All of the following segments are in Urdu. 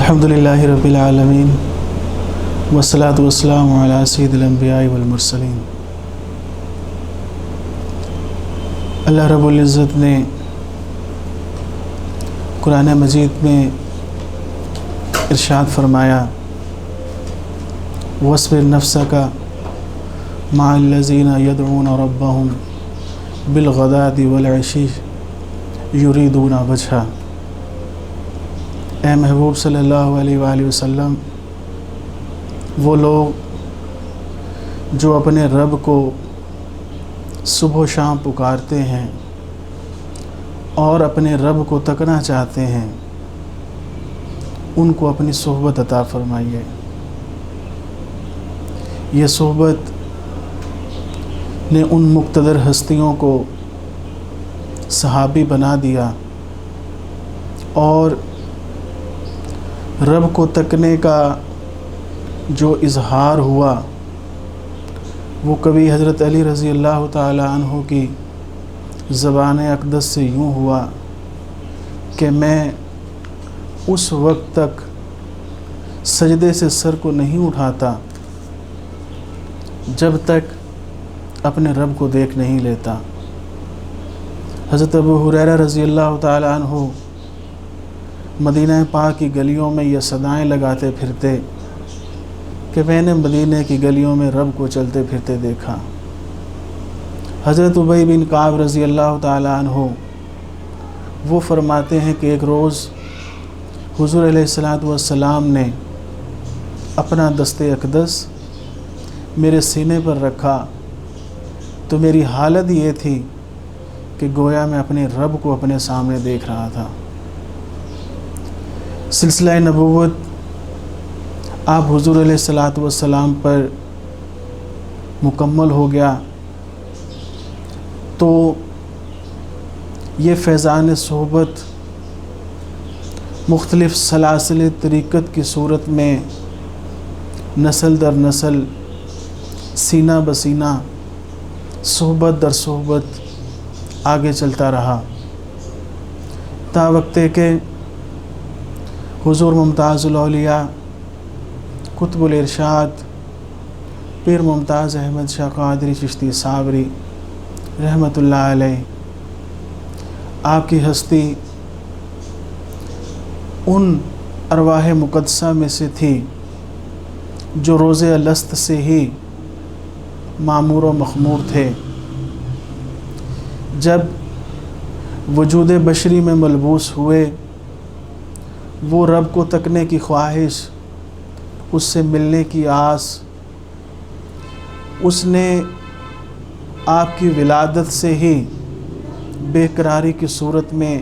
الحمدللہ رب العالمین والصلاة والسلام علی سید الانبیاء والمرسلین۔ اللہ رب العزت نے قرآن مجید میں ارشاد فرمایا وَاصْبِرْ نَفْسَكَ مَعَ الَّذِينَ يَدْعُونَ رَبَّهُمْ بِالْغَدَاةِ وَالْعَشِيِّ يُرِيدُونَ وَجْهَهُ۔ اے محبوب صلی اللہ علیہ وآلہ وسلم، وہ لوگ جو اپنے رب کو صبح و شام پکارتے ہیں اور اپنے رب کو تکنا چاہتے ہیں، ان کو اپنی صحبت عطا فرمائیے۔ یہ صحبت نے ان مقتدر ہستیوں کو صحابی بنا دیا اور رب کو تکنے کا جو اظہار ہوا وہ کبھی حضرت علی رضی اللہ تعالی عنہ کی زبان اقدس سے یوں ہوا کہ میں اس وقت تک سجدے سے سر کو نہیں اٹھاتا جب تک اپنے رب کو دیکھ نہیں لیتا۔ حضرت ابو ہریرہ رضی اللہ تعالی عنہ مدینہ پاک کی گلیوں میں یہ صدائیں لگاتے پھرتے کہ میں نے مدینہ کی گلیوں میں رب کو چلتے پھرتے دیکھا۔ حضرت ابی بن کعب رضی اللہ تعالی عنہ وہ فرماتے ہیں کہ ایک روز حضور علیہ السلام نے اپنا دست اقدس میرے سینے پر رکھا تو میری حالت یہ تھی کہ گویا میں اپنے رب کو اپنے سامنے دیکھ رہا تھا۔ سلسلہ نبوت آپ حضور علیہ السلام پر مکمل ہو گیا تو یہ فیضان صحبت مختلف سلاسل طریقت کی صورت میں نسل در نسل سینہ بسینہ صحبت در صحبت آگے چلتا رہا تا وقتے کہ حضور ممتاز الاولیاء قطب الارشاد پیر ممتاز احمد شاہ قادری چشتی صابری رحمۃ اللہ علیہ، آپ کی ہستی ان ارواح مقدسہ میں سے تھی جو روز الست سے ہی معمور و مخمور تھے۔ جب وجود بشری میں ملبوس ہوئے، وہ رب کو تکنے کی خواہش، اس سے ملنے کی آس، اس نے آپ کی ولادت سے ہی بے قراری کی صورت میں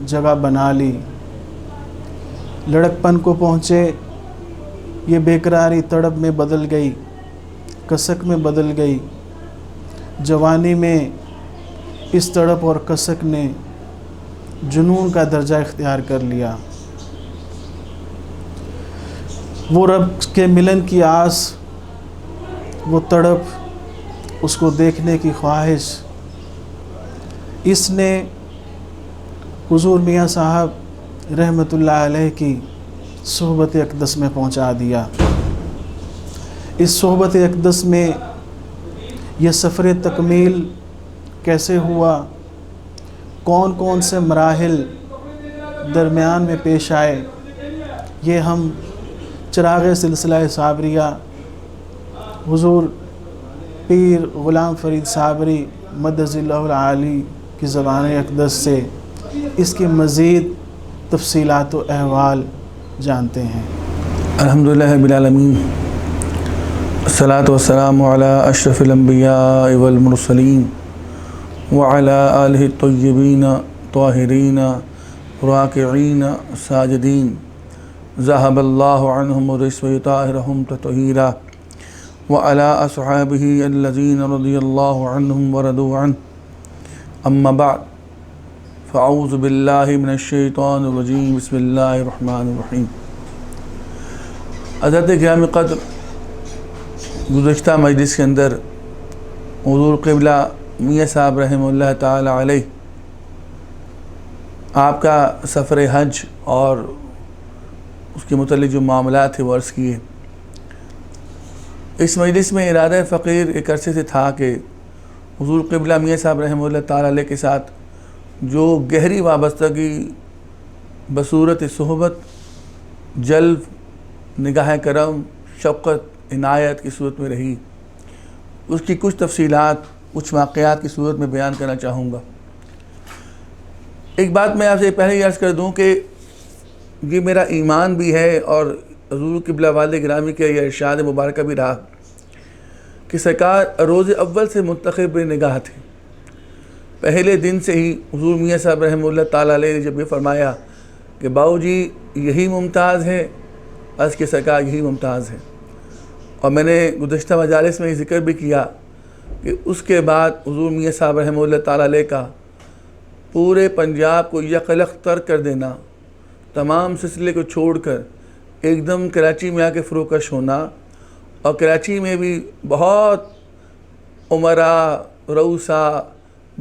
جگہ بنا لی۔ لڑکپن کو پہنچے، یہ بے قراری تڑپ میں بدل گئی، کسک میں بدل گئی۔ جوانی میں اس تڑپ اور کسک نے جنون کا درجہ اختیار کر لیا۔ وہ رب کے ملن کی آس، وہ تڑپ، اس کو دیکھنے کی خواہش، اس نے حضور میاں صاحب رحمۃ اللہ علیہ کی صحبت اقدس میں پہنچا دیا۔ اس صحبت اقدس میں یہ سفر تکمیل کیسے ہوا، کون کون سے مراحل درمیان میں پیش آئے، یہ ہم چراغ سلسلہ صابریہ حضور پیر غلام فرید صابری مدظ اللہ العالی کی زبان اقدس سے اس کی مزید تفصیلات و احوال جانتے ہیں۔ الحمدللہ رب العالمین، الصلاۃ والسلام علی اشرف الانبیاء والمرسلین وعلی آلہ الطیبین طاہرین راکعین ساجدین، ذہب اللہ عنہم الرجس ویطہرہم تطہیرا، وعلی اصحابہ الذین رضی اللہ عنہم ورضوا عنہ، اما بعد فاعوذ باللہ من الشیطان الرجیم، بسم اللہ الرحمن الرحیم۔ حضرت گرامی قدر، گزشتہ مجلس کے اندر حضور قبلہ میاں صاحب رحمہ اللہ تعالی علیہ آپ کا سفر حج اور اس کے متعلق جو معاملات تھے وہ عرض کیے۔ اس مجلس میں ارادہ فقیر ایک عرصے سے تھا کہ حضور قبلہ میاں صاحب رحمہ اللہ تعالیٰ علیہ کے ساتھ جو گہری وابستگی بصورت صحبت، جلب، نگاہ کرم، شفقت، عنایت کی صورت میں رہی، اس کی کچھ تفصیلات، کچھ واقعات کی صورت میں بیان کرنا چاہوں گا۔ ایک بات میں آپ سے پہلے یہ عرض کر دوں کہ یہ میرا ایمان بھی ہے اور حضور قبلہ والد گرامی کا یہ ارشاد مبارکہ بھی رہا کہ سرکار روز اول سے منتخب نگاہ تھے۔ پہلے دن سے ہی حضور میاں صاحب رحمہ اللہ تعالیٰ علیہ نے جب یہ فرمایا کہ باؤ جی یہی ممتاز ہے، عرض کہ سرکار یہی ممتاز ہے۔ اور میں نے گزشتہ مجالس میں یہ ذکر بھی کیا کہ اس کے بعد حضور میاں صاحب رحمہ اللہ تعالیٰ علیہ کا پورے پنجاب کو یکلخت ترک کر دینا، تمام سلسلے کو چھوڑ کر ایک دم کراچی میں آ کے فروکش ہونا، اور کراچی میں بھی بہت عمراء، رؤساء،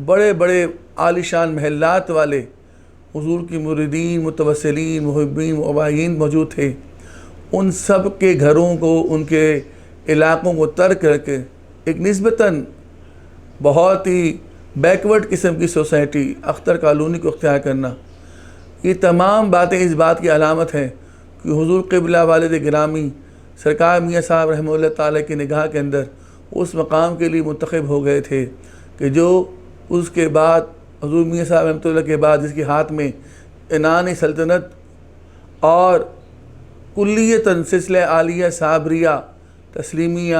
بڑے بڑے عالیشان محلات والے حضور کی مریدین، متوسلین، محبین، مباحین موجود تھے۔ ان سب کے گھروں کو، ان کے علاقوں کو ترک کر کے ایک نسبتاً بہت ہی بیکورڈ قسم کی سوسائٹی اختر کالونی کو اختیار کرنا، یہ تمام باتیں اس بات کی علامت ہیں کہ حضور قبلہ والد گرامی سرکار میاں صاحب رحمہ اللہ تعالیٰ کی نگاہ کے اندر اس مقام کے لیے منتخب ہو گئے تھے کہ جو اس کے بعد حضور میاں صاحب رحمۃ اللہ کے بعد جس کے ہاتھ میں عنان سلطنت اور کلیتاً سلسلہ عالیہ صابریہ تسلیمیہ،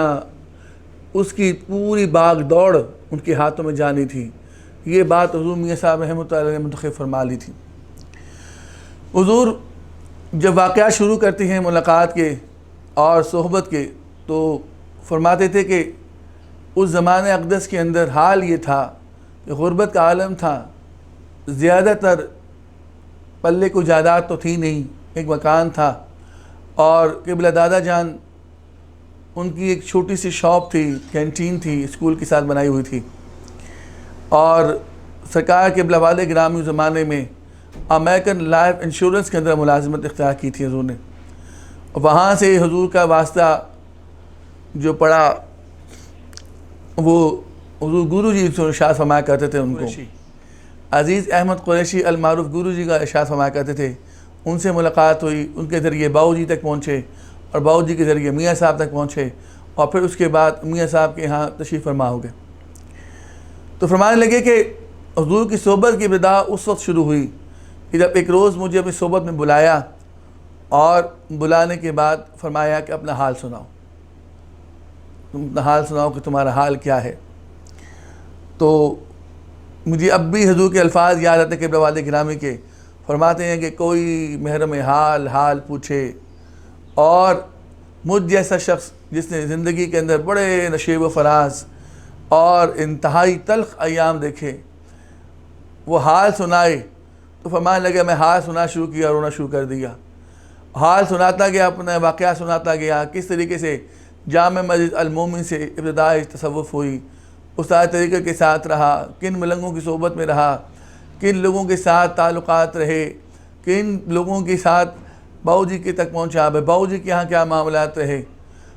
اس کی پوری باغ دوڑ ان کے ہاتھوں میں جانی تھی، یہ بات حضور میاں صاحب رحمۃ اللہ نے منتخب فرما لی تھی۔ حضور جب واقعات شروع کرتی ہیں ملاقات کے اور صحبت کے تو فرماتے تھے کہ اس زمانے اقدس کے اندر حال یہ تھا کہ غربت کا عالم تھا، زیادہ تر پلے کو جائیداد تو تھی نہیں، ایک مکان تھا، اور قبلہ دادا جان ان کی ایک چھوٹی سی شاپ تھی، کینٹین تھی، اسکول کے ساتھ بنائی ہوئی تھی، اور سرکار قبلہ والد گرامی اس زمانے میں امریکن لائف انشورنس کے اندر ملازمت اختیار کی تھی حضور نے، اور وہاں سے حضور کا واسطہ جو پڑا وہ حضور گرو جی سے ارشاد فرمایا کرتے تھے، ان کو عزیز احمد قریشی المعروف گرو جی کا ارشاد فرمایا کرتے تھے، ان سے ملاقات ہوئی، ان کے ذریعے باؤ جی تک پہنچے اور باؤ جی کے ذریعے میاں صاحب تک پہنچے، اور پھر اس کے بعد میاں صاحب کے ہاں تشریف فرما ہو گئے۔ تو فرمانے لگے کہ حضور کی صحبت کی ابتدا اس وقت شروع ہوئی کہ جب ایک روز مجھے اپنی صحبت میں بلایا، اور بلانے کے بعد فرمایا کہ اپنا حال سناؤ، تم اپنا حال سناؤ کہ تمہارا حال کیا ہے۔ تو مجھے اب بھی حضور کے الفاظ یاد آتے ہیں قبلہ والد گرامی کے، فرماتے ہیں کہ کوئی محرم حال پوچھے، اور مجھ جیسا شخص جس نے زندگی کے اندر بڑے نشیب و فراز اور انتہائی تلخ ایام دیکھے، وہ حال سنائے تو فرمانے لگا میں حال سنا شروع کیا، رونا شروع کر دیا، حال سناتا گیا، اپنا واقعہ سناتا گیا، کس طریقے سے جامع مسجد المومن سے ابتدائی تصوف ہوئی، استاد طریقے کے ساتھ رہا، کن ملنگوں کی صحبت میں رہا، کن لوگوں کے ساتھ تعلقات رہے، کن لوگوں کے ساتھ باؤ جی کے تک پہنچا، باؤ جی کے یہاں کیا معاملات رہے۔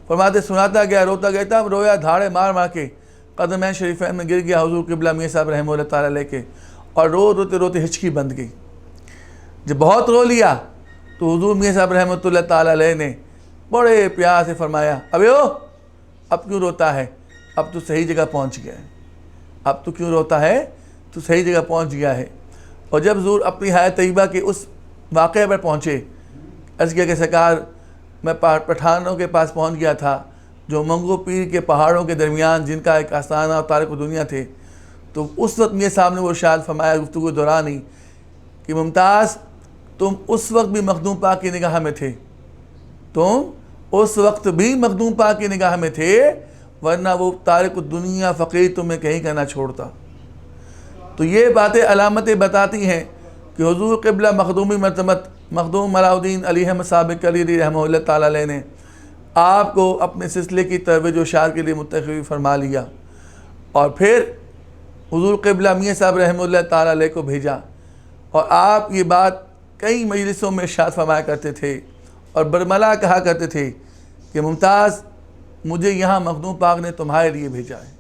فرماتے سناتا گیا، روتا گیا تھا، رویا دھاڑے مار مار کے قدمین شریفین میں گر گیا حضور قبلہ میاں صاحب رحمہ اللہ تعالیٰ علیہ کے، اور روتے روتے ہچکی بند گئی۔ جب بہت رو لیا تو حضور میاں صاحب رحمۃ اللہ تعالیٰ علیہ نے بڑے پیار سے فرمایا اب کیوں روتا ہے، اب تو صحیح جگہ پہنچ گیا ہے، اب تو کیوں روتا ہے، تو صحیح جگہ پہنچ گیا ہے۔ اور جب حضور اپنی حیات طیبہ کے اس واقعے پر پہنچے، عرض کیا کہ سرکار میں پٹھانوں کے پاس پہنچ گیا تھا جو منگو پیر کے پہاڑوں کے درمیان جن کا ایک آستانہ اور تارک دنیا تھے، تو اس وقت میرے سامنے وہ ارشاد فرمایا گفتگو دوران ہی کہ ممتاز تم اس وقت بھی مخدوم پاک کی نگاہ میں تھے، تم اس وقت بھی مخدوم پاک کی نگاہ میں تھے، ورنہ وہ تارک الدنیا فقیر تمہیں کہیں کا نہ چھوڑتا۔ تو یہ باتیں علامتیں بتاتی ہیں کہ حضور قبلہ مخدومی مرتبت مخدوم علاء الدین علی احمد صابق علی رحمہ اللہ تعالیٰ علیہ نے آپ کو اپنے سلسلے کی ترویج و اشاعت کے لیے منتخب فرما لیا، اور پھر حضور قبلہ میاں صاحب رحمہ اللہ تعالیٰ علیہ کو بھیجا، اور آپ یہ بات کئی مجلسوں میں ارشاد فرمایا کرتے تھے اور برملا کہا کرتے تھے کہ ممتاز مجھے یہاں مخدوم پاک نے تمہارے لیے بھیجا ہے.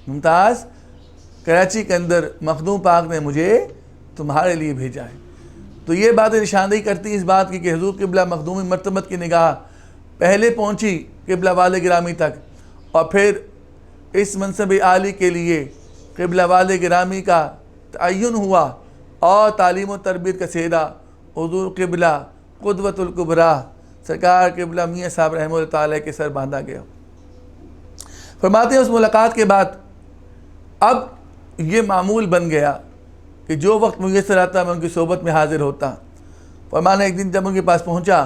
ممتاز کراچی کے اندر مخدوم پاک نے مجھے تمہارے لیے بھیجا ہے. تو یہ باتیں نشاندہی کرتی اس بات کی کہ حضور قبلہ مخدومی مرتبت کی نگاہ پہلے پہنچی قبلہ والے گرامی تک، اور پھر اس منصب عالی کے لیے قبلہ والے گرامی کا تعین ہوا اور تعلیم و تربیت کا سہرا حضور قبلہ قدوۃ الکبریٰ سرکار قبلہ میاں صاحب رحمہ اللہ تعالیٰ کے سر باندھا گیا. فرماتے ہیں اس ملاقات کے بعد اب یہ معمول بن گیا کہ جو وقت میسر آتا میں ان کی صحبت میں حاضر ہوتا. فرمانے ایک دن جب ان کے پاس پہنچا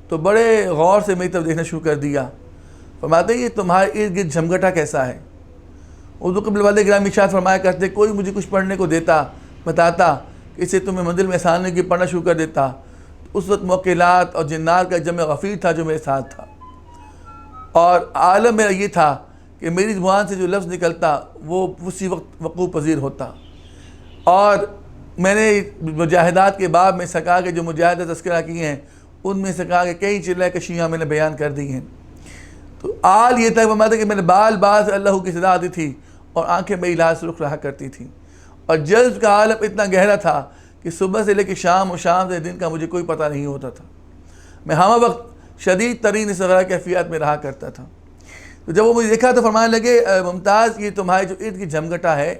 تو بڑے غور سے میری طرف دیکھنا شروع کر دیا. فرماتے ہیں یہ تمہارے ارد گرد جھمگٹا کیسا ہے؟ اردو قبلہ والے گرامی ارشاد فرمایا کرتے کوئی مجھے کچھ پڑھنے کو دیتا بتاتا کہ اسے تمہیں منزل میں آسانی کی پڑھنا شروع کر دیتا. اس وقت موکلات اور جنات کا جمع غفیر تھا جو میرے ساتھ تھا، اور عالم میرا یہ تھا کہ میری زبان سے جو لفظ نکلتا وہ اسی وقت وقوع پذیر ہوتا. اور میں نے مجاہدات کے باب میں سکا کے جو مجاہدہ تذکرہ کیے ہیں ان میں سکا کے کئی چلہ کشیاں میں نے بیان کر دی ہیں. تو آل یہ تک فرماتا کہ میں نے بال سے اللہ کی صدا آتی تھی اور آنکھیں میری لاس رخ رہا کرتی تھیں، اور جذب کا عالم اتنا گہرا تھا کہ صبح سے لے کے شام اور شام سے دن کا مجھے کوئی پتہ نہیں ہوتا تھا. میں ہمہ وقت شدید ترین اس وغیرہ کیفیات میں رہا کرتا تھا. تو جب وہ مجھے دیکھا تو فرمانے لگے ممتاز یہ تمہارے جو ارد کی جھمگٹا ہے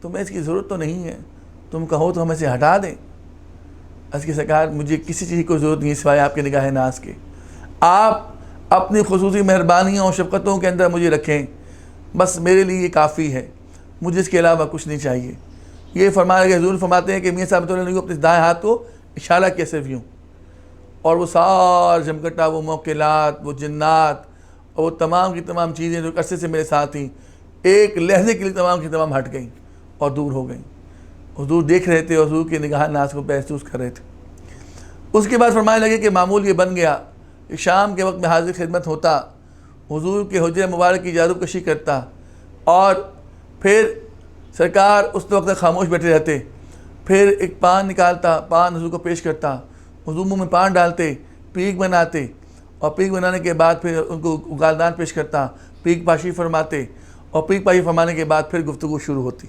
تمہیں اس کی ضرورت تو نہیں ہے، تم کہو تو ہم اسے ہٹا دیں. اس کی سرکار مجھے کسی چیز کی ضرورت نہیں سوائے آپ کے نگاہ ناز کے. آپ اپنی خصوصی مہربانیوں اور شفقتوں کے اندر مجھے رکھیں، بس میرے لیے یہ کافی ہے، مجھے اس کے علاوہ کچھ نہیں چاہیے. یہ فرمانے لگے حضور فرماتے ہیں کہ میاں صاحب نے اپنے دائیں ہاتھ کو اشارہ کیا صرف یوں، اور وہ سار جھمگٹا، وہ موکلات، وہ جنات اور وہ تمام کی تمام چیزیں جو عرصے سے میرے ساتھ تھیں ایک لحظے کے لیے تمام کی تمام ہٹ گئیں اور دور ہو گئیں. حضور دیکھ رہے تھے، حضور کی نگاہ ناز کو محسوس کر رہے تھے. اس کے بعد فرمانے لگے کہ معمول یہ بن گیا کہ شام کے وقت میں حاضر خدمت ہوتا، حضور کے حجرہ مبارک کی جارو کشی کرتا، اور پھر سرکار اس وقت تک خاموش بیٹھے رہتے. پھر ایک پان نکالتا، پان حضور کو پیش کرتا، حضور منہ میں پان ڈالتے، پیک بناتے، اور پیک بنانے کے بعد پھر ان کو گالدان پیش کرتا، پیک پاشی فرماتے، اور پیک پاشی فرمانے کے بعد پھر گفتگو شروع ہوتی.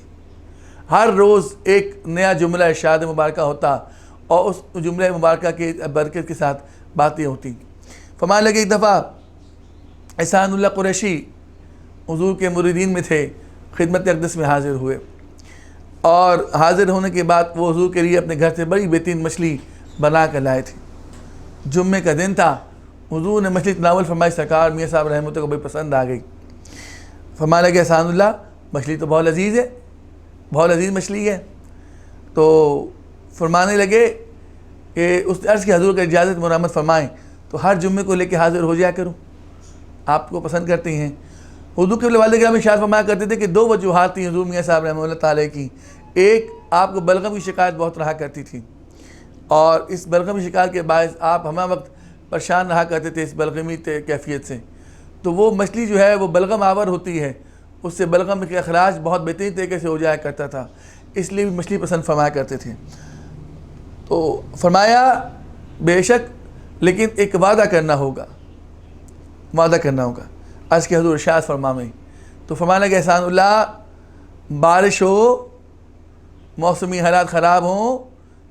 ہر روز ایک نیا جملہ ارشاد مبارکہ ہوتا اور اس جملہ مبارکہ کے برکت کے ساتھ باتیں ہوتی. فرمانے لگے ایک دفعہ احسان اللہ قریشی حضور کے مریدین میں تھے، خدمت اقدس میں حاضر ہوئے، اور حاضر ہونے کے بعد وہ حضور کے لیے اپنے گھر سے بڑی بہترین مچھلی بنا کر لائے تھے. جمعے کا دن تھا، حضور نے مچھلی تناول فرمائی، سرکار میاں صاحب رحمۃ اللہ کو بڑی پسند آ گئی. فرمانے لگے احسان اللہ مچھلی تو بہت لذیذ ہے، بہت لذیذ مچھلی ہے. تو فرمانے لگے کہ اس عرض کی حضور کا اجازت مرحمت فرمائیں تو ہر جمعے کو لے کے حاضر ہو جایا کروں، آپ کو پسند کرتی ہیں. حضور کے والد گرامی ارشاد فرمایا کرتے تھے کہ دو وجوہات تھیں حضور میاں صاحب رحمہ اللہ تعالیٰ کی. ایک، آپ کو بلغم کی شکایت بہت رہا کرتی تھی، اور اس بلغم کی شکایت کے باعث آپ ہمہ وقت پریشان رہا کرتے تھے اس بلغمی کیفیت سے. تو وہ مچھلی جو ہے وہ بلغم آور ہوتی ہے، اس سے بلغم کے اخراج بہت بہترین طریقے سے ہو جایا کرتا تھا، اس لیے بھی مچھلی پسند فرمایا کرتے تھے. تو فرمایا بے شک لیکن ایک وعدہ کرنا ہوگا، وعدہ کرنا ہوگا. عرض کے حضور ارشاد فرمائیں. تو فرمانے کہ احسان اللہ بارش ہو، موسمی حالات خراب ہوں،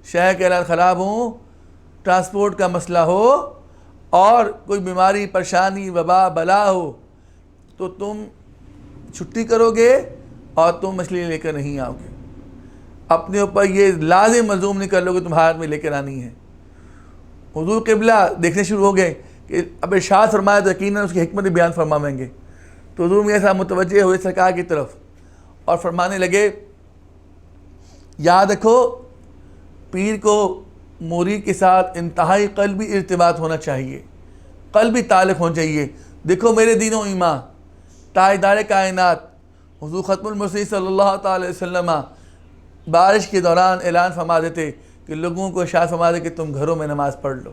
شہر کے حالات خراب ہوں، ٹرانسپورٹ کا مسئلہ ہو، اور کوئی بیماری پریشانی وبا بلا ہو، تو تم چھٹی کرو گے اور تم مچھلی لے کر نہیں آؤ گے. اپنے اوپر یہ لازم ملزوم نہیں کر لو گے تم ہاتھ میں لے کر آنی ہے. حضور قبلہ دیکھنے شروع ہو گئے کہ اب ارشاد فرمایا تو یقیناً اس کی حکمت بیان فرمائیں گے. تو حضور میاں صاحب متوجہ ہوئے سرکار کی طرف اور فرمانے لگے یاد رکھو پیر کو مرید کے ساتھ انتہائی قلبی ارتباط ہونا چاہیے، قلبی تعلق ہونا چاہیے. دیکھو میرے دین و ایمان تاجدار کائنات حضور ختم المرسلین صلی اللہ تعالی علیہ وسلم بارش کے دوران اعلان فرما دیتے کہ لوگوں کو ارشاد فرما دے کہ تم گھروں میں نماز پڑھ لو.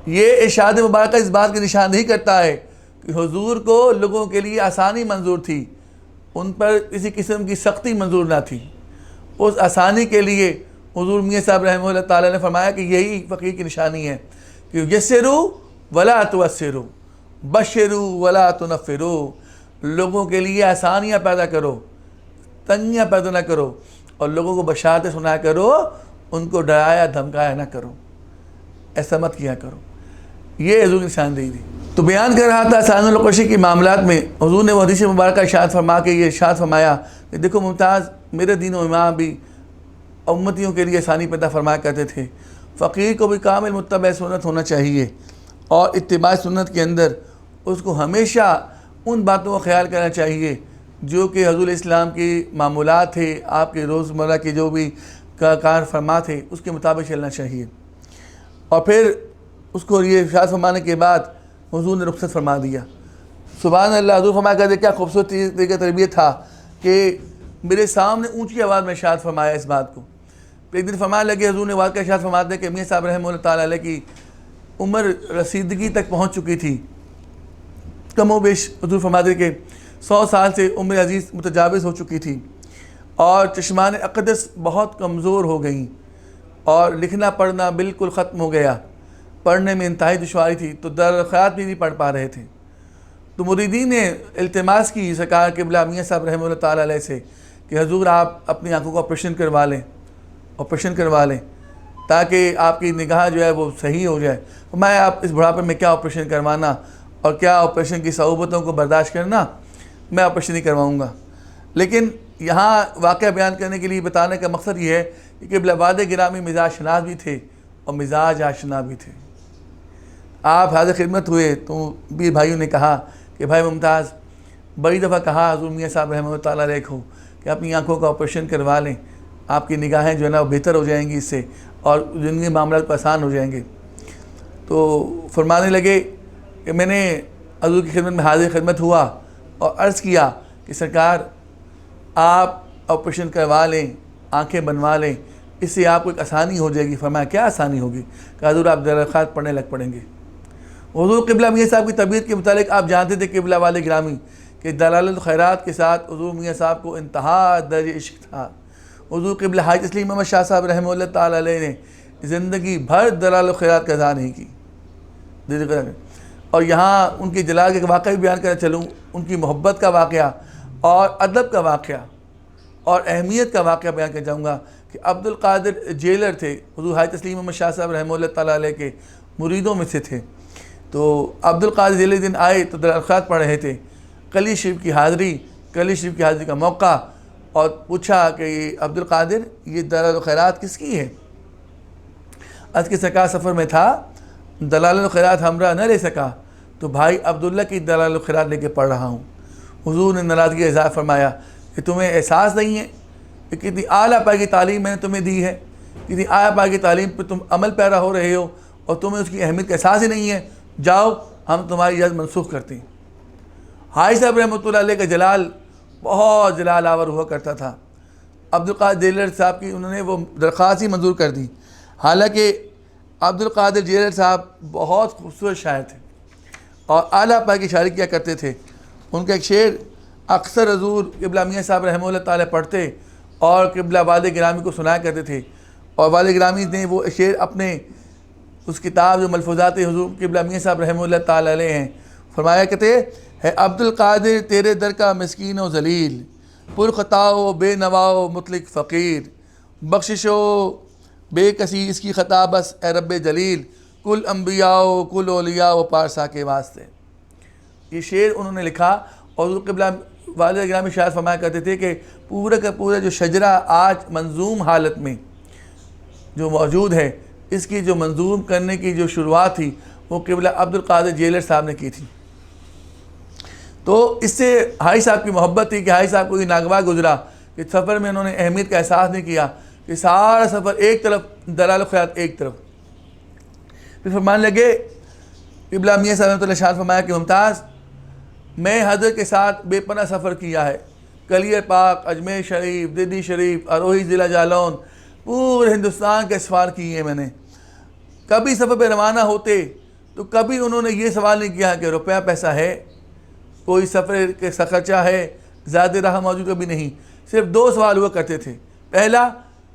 یہ ارشاد مبارکہ اس بات کی نشاندہی کرتا ہے کہ حضور کو لوگوں کے لیے آسانی منظور تھی، ان پر کسی قسم کی سختی منظور نہ تھی. اس آسانی کے لیے حضور میاں صاحب رحمہ اللہ تعالیٰ نے فرمایا کہ یہی فقیر کی نشانی ہے کہ یسرو ولا توسرو، بشرو ولا تنفرو، لوگوں کے لیے آسانیاں پیدا کرو، تنگیاں پیدا نہ کرو، اور لوگوں کو بشارتیں سنایا کرو، ان کو ڈرایا دھمکایا نہ کرو، ایسا مت کیا کرو۔ یہ حضور کی نشاندہی تھی۔ تو بیان کر رہا تھا سعد القرشی کے معاملات میں، حضور نے وہ حدیث مبارکہ ارشاد فرما کے یہ ارشاد فرمایا کہ دیکھو ممتاز، میرے دین و امام بھی امتیوں کے لیے آسانی پیدا فرمایا کرتے تھے، فقیر کو بھی کامل متبع سنت ہونا چاہیے، اور اتباع سنت کے اندر اس کو ہمیشہ ان باتوں کا خیال کرنا چاہیے جو کہ حضور اسلام کی معمولات تھے، آپ کے روزمرہ کے جو بھی کار فرما تھے اس کے مطابق چلنا چاہیے۔ اور پھر اس کو یہ ارشاد فرمانے کے بعد حضور نے رخصت فرما دیا۔ سبحان اللہ، حضور فرمایا کرتے کیا خوبصورت طریقہ تربیت تھا کہ میرے سامنے اونچی آواز میں ارشاد فرمایا اس بات کو۔ ایک دن فرمانے لگے، حضور نے آواز کا ارشاد فرماتے کہ میاں صاحب رحمہ اللہ تعالیٰ علیہ کی عمر رسیدگی تک پہنچ چکی تھی، کم و بیش حضور فرماتے کہ 100 سال سے عمر عزیز متجاوز ہو چکی تھی، اور چشمان اقدس بہت کمزور ہو گئیں، اور لکھنا پڑھنا بالکل ختم ہو گیا، پڑھنے میں انتہائی دشواری تھی، تو درخواست بھی نہیں پڑھ پا رہے تھے۔ تو مریدین نے التماس کی سرکار قبلہ میاں صاحب رحمہ اللہ تعالیٰ علیہ سے کہ حضور آپ اپنی آنکھوں کا آپریشن کروا لیں تاکہ آپ کی نگاہ جو ہے وہ صحیح ہو جائے۔ میں آپ اس بڑھاپے میں کیا آپریشن کروانا اور کیا آپریشن کی صعوبتوں کو برداشت کرنا، میں آپریشن نہیں کرواؤں گا۔ لیکن یہاں واقعہ بیان کرنے کے لیے بتانے کا مقصد یہ ہے کہ قبلہ والد گرامی مزاج شناس بھی تھے اور مزاج آشنا بھی تھے۔ آپ حاضر خدمت ہوئے تو بھی بھائیوں نے کہا کہ بھائی ممتاز، بڑی دفعہ کہا حضور میاں صاحب رحمہ اللہ تعالیٰ علیہ کو کہ اپنی آنکھوں کا آپریشن کروا لیں، آپ کی نگاہیں جو ہے نا وہ بہتر ہو جائیں گی اس سے، اور زندگی معاملات آسان ہو جائیں گے۔ تو فرمانے لگے کہ میں نے حضور کی خدمت میں حاضر خدمت ہوا اور عرض کیا کہ سرکار آپ آپریشن کروا لیں، آنکھیں بنوا لیں، اس سے آپ کو ایک آسانی ہو جائے گی۔ فرمایا کیا آسانی ہوگی؟ کہ حضور آپ درخواست پڑھنے لگ پڑیں گے۔ حضور قبلہ میاں صاحب کی طبیعت کے متعلق آپ جانتے تھے قبلہ والد گرامی کہ دلال الخیرات کے ساتھ حضور میاں صاحب کو انتہا درجہ عشق تھا۔ حضور قبلہ حاج تسلیم احمد شاہ صاحب رحمہ اللہ تعالیٰ علیہ نے زندگی بھر دلال الخیرات کا اظہار نہیں کی۔ اور یہاں ان کی جلال کے واقعہ بھی بیان کرنا چلوں، ان کی محبت کا واقعہ اور ادب کا واقعہ اور اہمیت کا واقعہ بیان کر جاؤں گا کہ عبد القادر جیلر تھے، حضور حاج تسلیم احمد شاہ صاحب رحمہ اللہ تعالیٰ علیہ کے مریدوں میں سے تھے۔ تو عبد القادر جیلر دن آئے تو درخواست پڑھ رہے تھے، کلی شریف کی حاضری کا موقع، اور پوچھا کہ عبد القادر یہ دلال الخیرات کس کی ہے؟ از کے سرکار سفر میں تھا، دلال الخیرات ہمراہ نہ لے سکا، تو بھائی عبداللہ کی دلال الخیرات لے کے پڑھ رہا ہوں۔ حضور نے ناراضگی کا اظہار فرمایا کہ تمہیں احساس نہیں ہے کہ کتنی اعلیٰ پائے کی تعلیم میں نے تمہیں دی ہے، کتنی اعلیٰ پائے کی تعلیم پہ تم عمل پیرا ہو رہے ہو، اور تمہیں اس کی اہمیت کا احساس ہی نہیں ہے؟ جاؤ، ہم تمہاری اجازت منسوخ کرتے ہیں۔ حاج صاحب رحمۃ اللہ علیہ کا جلال بہت جلال آور ہوا کرتا تھا۔ عبد القادر جیلر صاحب کی انہوں نے وہ درخواست ہی منظور کر دی، حالانکہ عبد القادر جیلر صاحب بہت خوبصورت شاعر تھے اور اعلیٰ پائے کی شاعری کیا کرتے تھے۔ ان کا ایک شعر اکثر حضور قبلہ میاں صاحب رحمہ اللہ تعالیٰ پڑھتے اور قبلہ والد گرامی کو سنایا کرتے تھے، اور والد گرامی نے وہ شعر اپنے اس کتاب جو ملفوظات حضور قبلہ میاں صاحب رحمہ اللہ تعالیٰ علیہ ہیں فرمایا کرتے ہے عبد القادر تیرے در کا مسکین و ذلیل، پر خطا و بے نوا و مطلق فقیر، بخشش و بے کسی اس کی خطا بس اے رب جلیل، کل انبیاء و کل اولیاء و پارسا کے واسطے۔ یہ شعر انہوں نے لکھا، اور حضور قبلہ والد گرامی شاعر فرمایا کرتے تھے کہ پورا کا پورا جو شجرہ آج منظوم حالت میں جو موجود ہے، اس کی جو منظوم کرنے کی جو شروعات تھی وہ قبلہ عبد القادر جیلر صاحب نے کی تھی۔ تو اس سے حاجی صاحب کی محبت تھی کہ حاجی صاحب کو یہ ناگوار گزرا کہ سفر میں انہوں نے اہمیت کا احساس نہیں کیا، کہ سارا سفر ایک طرف دلال الخیرات ایک طرف۔ پھر فرمانے لگے قبلہ میاں صاحب نے ارشاد فرمایا کہ ممتاز، میں حضرت کے ساتھ بے پناہ سفر کیا ہے، کلیر پاک، اجمیر شریف، دلی شریف، اروہی ضلع جالون، پورے ہندوستان کے سفر کیے میں نے۔ کبھی سفر پہ روانہ ہوتے تو کبھی انہوں نے یہ سوال نہیں کیا کہ روپیہ پیسہ ہے، کوئی سفر کے خرچہ ہے، زیادہ راہ موجود، کبھی نہیں۔ صرف دو سوال ہوا کرتے تھے، پہلا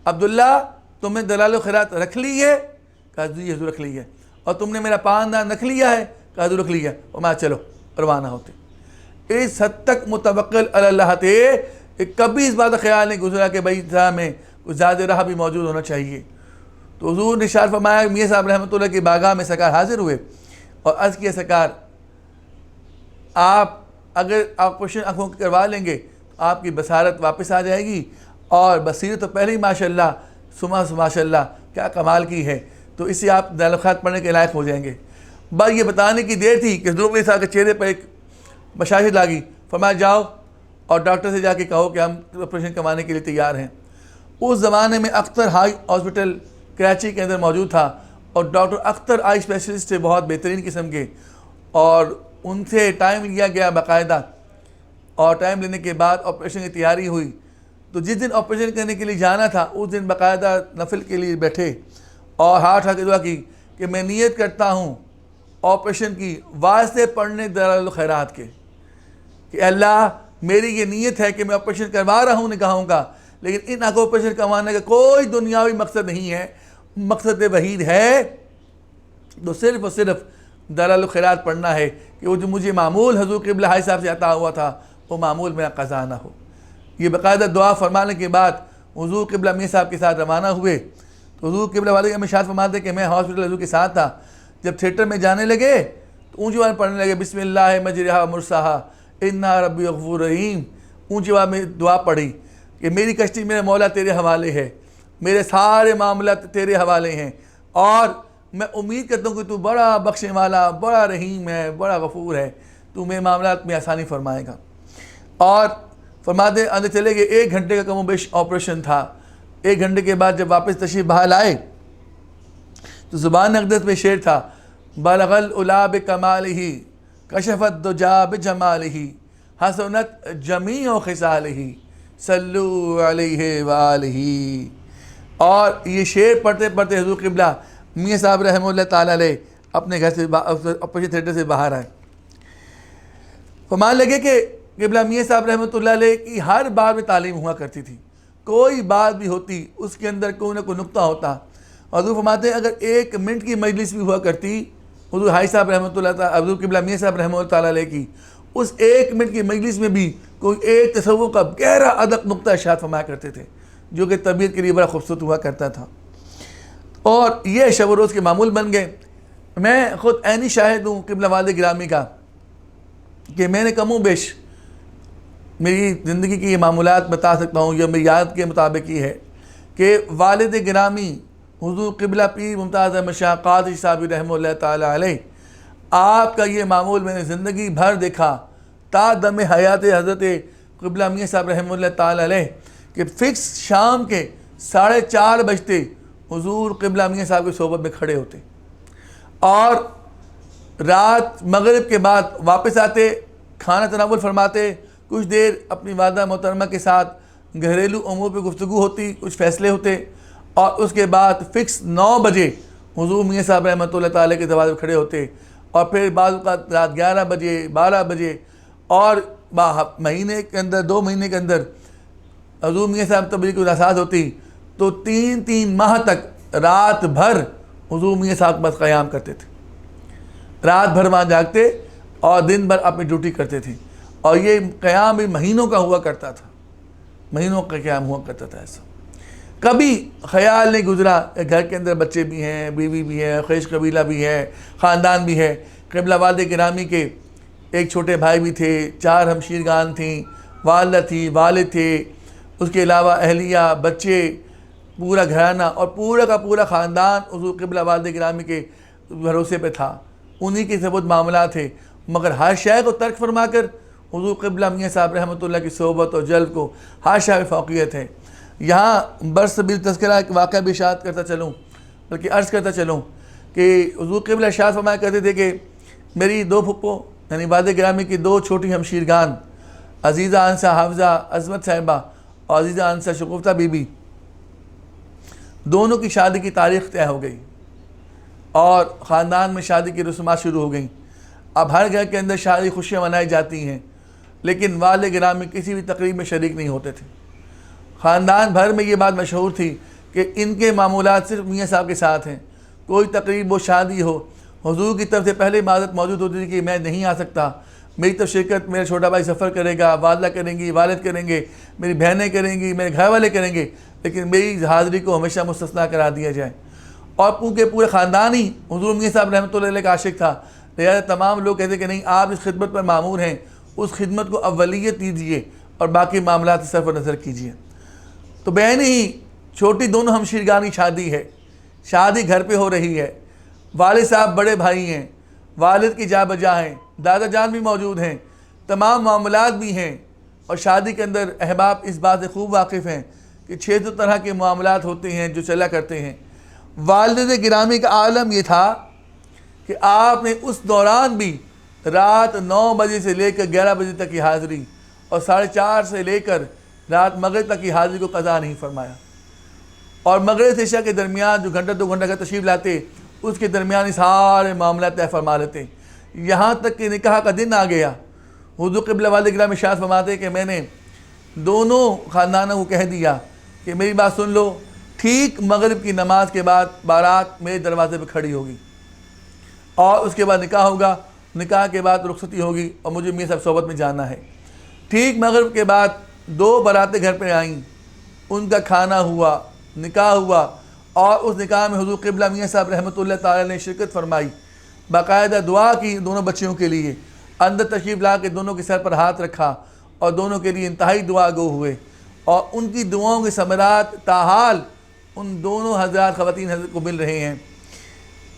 عبداللہ تم نے دلال و خیرات رکھ لی ہے؟ کہا جی حضور رکھ لی ہے. اور تم نے میرا پاندان رکھ لیا ہے؟ کہا حضور رکھ لیا. اور میں چلو روانہ ہوتے. اس حد تک متوکل علی اللہ تھے کہ کبھی اس بات کا خیال نہیں گزرا کہ بھائی انتظار میں کچھ زیادہ رہا بھی موجود ہونا چاہیے. تو حضور نے ارشاد فرمایا میاں صاحب رحمۃ اللہ کی بارگاہ میں سرکار حاضر ہوئے اور عرض کیا سرکار آپ اگر آپریشن آنکھوں کی کروا لیں گے تو آپ کی بصارت واپس آ جائے گی, اور بصیرت تو پہلے ہی ماشاءاللہ ماشاءاللہ کیا کمال کی ہے, تو اس سے آپ دلخات پڑھنے کے لائق ہو جائیں گے. بس یہ بتانے کی دیر تھی کہ حضور صاحب کے چہرے پر ایک بشاشت لاگی. فرمایا جاؤ اور ڈاکٹر سے جا کے کہو کہ ہم آپریشن کروانے کے لیے تیار ہیں. اس زمانے میں اختر ہائی ہاسپٹل کراچی کے اندر موجود تھا, اور ڈاکٹر اختر آئی اسپیشلسٹ تھے بہت بہترین قسم کے, اور ان سے ٹائم لیا گیا باقاعدہ, اور ٹائم لینے کے بعد آپریشن کی تیاری ہوئی. تو جس دن آپریشن کرنے کے لیے جانا تھا اس دن باقاعدہ نفل کے لیے بیٹھے اور ہاتھ اٹھا کے دعا کی کہ میں نیت کرتا ہوں آپریشن کی واسطے پڑھنے دلائل الخیرات کے, کہ اللہ میری یہ نیت ہے کہ میں آپریشن کروا رہا ہوں نگاہوں کا, لیکن ان آنکھوں آپریشن کروانے کا کوئی دنیاوی مقصد نہیں ہے, مقصد وحید ہے تو صرف اور صرف دلائل الخیرات پڑھنا ہے کہ وہ جو مجھے معمول حضور قبلہ حاج صاحب سے عطا ہوا تھا وہ معمول میرا قضا نہ ہو. یہ باقاعدہ دعا فرمانے کے بعد حضور قبلہ میاں صاحب کے ساتھ روانہ ہوئے. تو حضور قبلہ والے ہمیں ارشاد فرماتے کہ میں ہاسپٹل حضور کے ساتھ تھا. جب تھیٹر میں جانے لگے تو اونچی آواز میں پڑھنے لگے بسم اللہ مجریہا مرساہا انا ربی غفور رحیم. اونچی آواز میں دعا پڑھی کہ میری کشتی میرے مولا تیرے حوالے ہے, میرے سارے معاملات تیرے حوالے ہیں, اور میں امید کرتا ہوں کہ تو بڑا بخشنے والا, بڑا رحیم ہے, بڑا غفور ہے, تو میرے معاملات میں آسانی فرمائے گا. اور فرماتے اندر چلے گئے. 1 گھنٹے کا کم و بیش آپریشن تھا. 1 گھنٹے کے بعد جب واپس تشریف بحال آئے تو زبان اقدس میں شعر تھا بلغ العلا بکمالہ کشفت الدجا بجمالہ حسنت جمیع خصالہ صلو علیہ وآلہ. اور یہ شعر پڑھتے پڑھتے حضور قبلہ میاں صاحب رحمہ اللہ تعالیٰ علیہ اپنے گھر سے آپریشن تھیٹر سے باہر آئے. فرمانے لگے کہ قبلہ میاں صاحب رحمۃ اللہ علیہ کی ہر بار میں تعلیم ہوا کرتی تھی, کوئی بات بھی ہوتی اس کے اندر کوئی نہ کوئی نقطہ ہوتا. حضور فرماتے ہیں اگر 1 منٹ کی مجلس بھی ہوا کرتی حضور حاج صاحب رحمۃ اللہ تعالیٰ حضور قبلہ میاں صاحب رحمۃ اللہ تعالیٰ علیہ کی, اس 1 منٹ کی مجلس میں بھی کوئی ایک تصور کا گہرا ادق نقطہ ارشاد فرمایا کرتے تھے جو کہ طبیعت کے لیے بڑا خوبصورت ہوا کرتا تھا. اور یہ شب و روز کے معمول بن گئے. میں خود عینی شاہد ہوں قبلہ والد گرامی کا کہ میں نے کم و بیش میری زندگی کی یہ معمولات بتا سکتا ہوں, یا میری یاد کے مطابق یہ ہے کہ والد گرامی حضور قبلہ پیر ممتاز احمد شاہ قادری صاحب رحمہ اللہ تعالیٰ علیہ, آپ کا یہ معمول میں نے زندگی بھر دیکھا تا دم حیات حضرت قبلہ میاں صاحب رحمہ اللہ تعالیٰ علیہ کہ فکس شام کے 4:30 بجتے حضور قبلہ میاں صاحب کی صحبت میں کھڑے ہوتے, اور رات مغرب کے بعد واپس آتے, کھانا تناول فرماتے, کچھ دیر اپنی والدہ محترمہ کے ساتھ گھریلو امور پہ گفتگو ہوتی, کچھ فیصلے ہوتے, اور اس کے بعد فکس 9 بجے حضور میاں صاحب رحمۃ اللہ تعالیٰ کے دروازے پہ کھڑے ہوتے, اور پھر بعض اوقات رات 11 بجے 12 بجے, اور مہینے کے اندر 2 مہینے کے اندر حضور میاں صاحب تبلیغ کی رسالت ہوتی تو 3 ماہ تک رات بھر حضور میاں صاحب کے پاس قیام کرتے تھے, رات بھر وہاں جاگتے اور دن بھر اپنی ڈیوٹی کرتے تھے. اور یہ قیام بھی مہینوں کا ہوا کرتا تھا, مہینوں کا قیام ہوا کرتا تھا. ایسا کبھی خیال نہیں گزرا گھر کے اندر بچے بھی ہیں, بیوی بھی ہے, خیش قبیلہ بھی ہے, خاندان بھی ہے. قبلہ والد گرامی کے ایک چھوٹے بھائی بھی تھے, 4 ہمشیرگان تھیں, والدہ تھی, والد تھے, اس کے علاوہ اہلیہ, بچے, پورا گھرانہ اور پورا کا پورا خاندان حضور قبلہ والد گرامی کے بھروسے پہ تھا. انہی کے ثبوت معاملات تھے, مگر ہر شے کو ترک فرما کر حضور قبلہ میاں صاحب رحمۃ اللہ کی صحبت اور جلب کو ہر شے فوقیت ہے. یہاں برسبیل تذکرہ ایک واقعہ بھی اشارت کرتا چلوں, بلکہ عرض کرتا چلوں کہ حضور قبلہ ارشاد فرمایا کرتے تھے کہ میری 2 پھپھو یعنی والد گرامی کی 2 چھوٹی ہمشیرگان عزیزہ انسہ حافظہ عظمت صاحبہ اور عزیزہ انسہ شگفتہ بی بی, دونوں کی شادی کی تاریخ طے ہو گئی اور خاندان میں شادی کی رسومات شروع ہو گئیں. اب ہر گھر کے اندر شادی خوشیاں منائی جاتی ہیں, لیکن والد گرامی کسی بھی تقریب میں شریک نہیں ہوتے تھے. خاندان بھر میں یہ بات مشہور تھی کہ ان کے معمولات صرف میاں صاحب کے ساتھ ہیں. کوئی تقریب و شادی ہو, حضور کی طرف سے پہلے معذرت موجود ہوتی تھی کہ میں نہیں آ سکتا, میری طرف شرکت میرا چھوٹا بھائی سفر کرے گا, والدہ کریں گی, والد کریں گے, میری بہنیں کریں گی, میرے گھر والے کریں گے, لیکن میری حاضری کو ہمیشہ مستثنیٰ کرا دیا جائے. اور پورے خاندان ہی حضور میاں صاحب رحمۃ اللہ علیہ کا عاشق تھا, لہٰذا تمام لوگ کہتے کہ نہیں, آپ اس خدمت پر مامور ہیں, اس خدمت کو اولیت دیجیے اور باقی معاملات صرف نظر کیجیے. تو بہن ہی چھوٹی دونوں ہمشیرگان کی شادی ہے, شادی گھر پہ ہو رہی ہے, والد صاحب بڑے بھائی ہیں, والد کی جا بجا ہیں, دادا جان بھی موجود ہیں, تمام معاملات بھی ہیں, اور شادی کے اندر احباب اس بات سے خوب واقف ہیں کہ 600 طرح کے معاملات ہوتے ہیں جو چلا کرتے ہیں. والد گرامی کا عالم یہ تھا کہ آپ نے اس دوران بھی رات 9 بجے سے لے کر 11 بجے تک کی حاضری اور 4:30 سے لے کر رات مغرب تک کی حاضری کو قضا نہیں فرمایا. اور مغرب سے عشاء کے درمیان جو گھنٹہ 2 گھنٹہ کا تشریف لاتے, اس کے درمیان ہی سارے معاملات طے فرما لیتے. یہاں تک کہ نکاح کا دن آ گیا, حضور قبلہ والد گرامی ارشاد فرماتے کہ میں نے دونوں خاندانوں کو کہہ دیا کہ میری بات سن لو, ٹھیک مغرب کی نماز کے بعد بارات میرے دروازے پہ کھڑی ہوگی اور اس کے بعد نکاح ہوگا, نکاح کے بعد رخصتی ہوگی اور مجھے میاں صاحب صحبت میں جانا ہے. ٹھیک مغرب کے بعد 2 باراتیں گھر پہ آئیں, ان کا کھانا ہوا, نکاح ہوا, اور اس نکاح میں حضور قبلہ میاں صاحب رحمۃ اللہ تعالی نے شرکت فرمائی, باقاعدہ دعا کی دونوں بچیوں کے لیے, اندر تشریف لا کے دونوں کے سر پر ہاتھ رکھا اور دونوں کے لیے انتہائی دعا گو ہوئے, اور ان کی دعاؤں کے ثمرات تاحال ان دونوں حضرات خواتین حضرت کو مل رہے ہیں.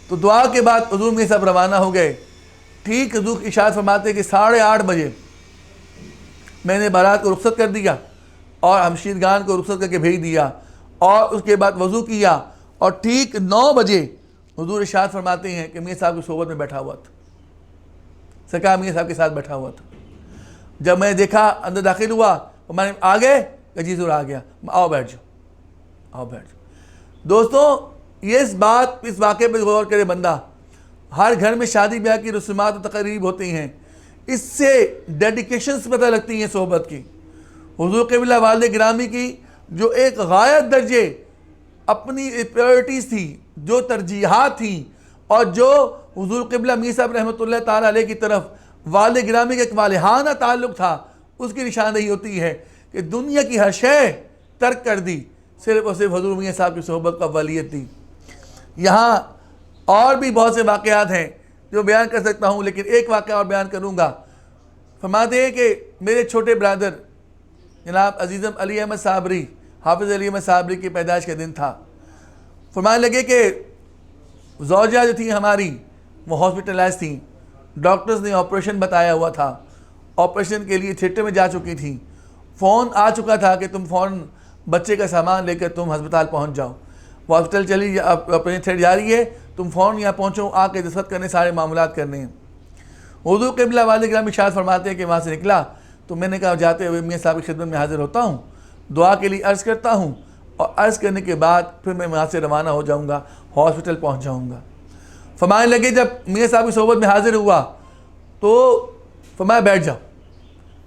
تو دعا کے بعد حضور میاں صاحب روانہ ہو گئے. ٹھیک حضور ارشاد فرماتے کہ 8:30 بجے میں نے بارات کو رخصت کر دیا اور ہمشیرگان کو رخصت کر کے بھیج دیا, اور اس کے بعد وضو کیا, اور ٹھیک 9 بجے حضور ارشاد فرماتے ہیں کہ میاں صاحب کی صحبت میں بیٹھا ہوا تھا, سرکار میاں صاحب کے ساتھ بیٹھا ہوا تھا. جب میں دیکھا اندر داخل ہوا, میں نے آ گئے کہ جی ضرور آ گیا, آؤ بیٹھ جاؤ, آؤ بیٹھ جاؤ. دوستوں, یہ اس واقعے پہ غور کرے بندہ. ہر گھر میں شادی بیاہ کی رسومات و تقریب ہوتی ہیں, اس سے ڈیڈیکیشنز پتہ لگتی ہیں صحبت کی. حضور قبلہ والد گرامی کی جو ایک غایت درجے اپنی پریورٹیز تھی, جو ترجیحات تھیں, اور جو حضور قبلہ میاں صاحب رحمۃ اللہ تعالی علیہ کی طرف والد گرامی کا ایک والہانہ تعلق تھا, اس کی نشاندہی ہوتی ہے کہ دنیا کی ہر شے ترک کر دی, صرف اور صرف حضور میاں صاحب کی صحبت کو اولیت دی. یہاں اور بھی بہت سے واقعات ہیں جو بیان کر سکتا ہوں, لیکن ایک واقعہ اور بیان کروں گا. فرماتے ہیں کہ میرے چھوٹے برادر جناب عزیزم علی احمد صابری, حافظ علی احمد صابری کی پیدائش کا دن تھا. فرمانے لگے کہ زوجہ جو تھیں ہماری وہ ہاسپٹلائز تھیں, ڈاکٹرز نے آپریشن بتایا ہوا تھا, آپریشن کے لیے تھیٹر میں جا چکی تھیں, فون آ چکا تھا کہ تم فوراً بچے کا سامان لے کر تم ہسپتال پہنچ جاؤ, وہ ہاسپٹل چلی آپریشن تھیٹر جا رہی ہے, تم فوراً یہاں پہنچو, آ کے دستخط کرنے, سارے معاملات کرنے ہیں. حضور قبلہ والد گرامی ارشاد فرماتے ہیں کہ وہاں سے نکلا تو میں نے کہا جاتے ہوئے میاں صاحب کی خدمت میں حاضر ہوتا ہوں, دعا کے لیے عرض کرتا ہوں, اور عرض کرنے کے بعد پھر میں وہاں سے روانہ ہو جاؤں گا, ہاسپٹل پہنچ جاؤں گا. فرمانے لگے جب میاں صاحب کی صحبت میں حاضر ہوا تو فرمایا بیٹھ جاؤ,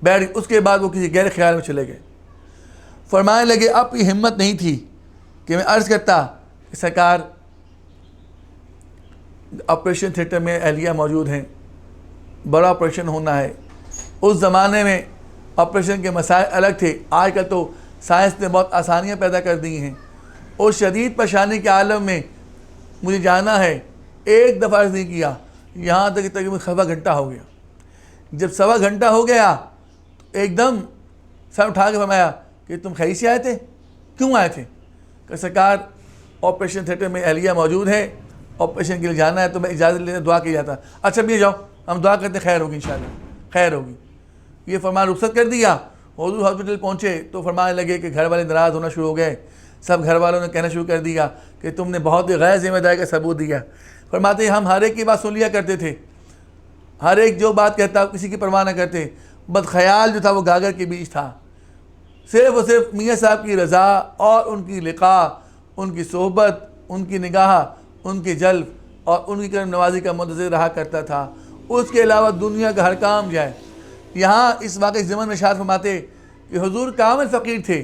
بیٹھ. اس کے بعد وہ کسی غیر خیال میں چلے گئے. فرمانے لگے اب یہ ہمت نہیں تھی کہ میں عرض کرتا کہ سرکار آپریشن تھیٹر میں اہلیہ موجود ہیں, بڑا آپریشن ہونا ہے. اس زمانے میں آپریشن کے مسائل الگ تھے, آج کل تو سائنس نے بہت آسانیاں پیدا کر دی ہیں. اور شدید پریشانی کے عالم میں مجھے جانا ہے, ایک دفعہ عرض نہیں کیا, یہاں تک کہ تقریباً 1.25 گھنٹہ ہو گیا. جب 1.25 گھنٹہ ہو گیا تو ایک دم سر اٹھا کے فرمایا کہ تم خیر سے آئے تھے, کیوں آئے تھے؟ کہ سرکار آپریشن تھیٹر میں اہلیہ موجود ہے, آپریشن کے لیے جانا ہے, تو میں اجازت لینے دعا کی جاتا. اچھا بھی جاؤ, ہم دعا کرتے خیر ہوگی, انشاءاللہ خیر ہوگی. یہ فرمان رخصت کر دیا. حضور ہاسپٹل پہنچے تو فرمانے لگے کہ گھر والے ناراض ہونا شروع ہو گئے. سب گھر والوں نے کہنا شروع کر دیا کہ تم نے بہت ہی غیر ذمہ داری کا ثبوت دیا. فرماتے ہیں ہم ہر ایک کی بات سن لیا کرتے تھے, ہر ایک جو بات کہتا کسی کی پرواہ نہ کرتے, بد خیال جو تھا وہ گاگر کے بیچ تھا. صرف اور صرف میاں صاحب کی رضا اور ان کی لقاء, ان کی صحبت, ان کی نگاہ, ان کی جلب اور ان کی کرم نوازی کا منتظر رہا کرتا تھا. اس کے علاوہ دنیا کا ہر کام جائے. یہاں اس واقعی ضمن میں ارشاد فرماتے کہ حضور کامل فقیر تھے,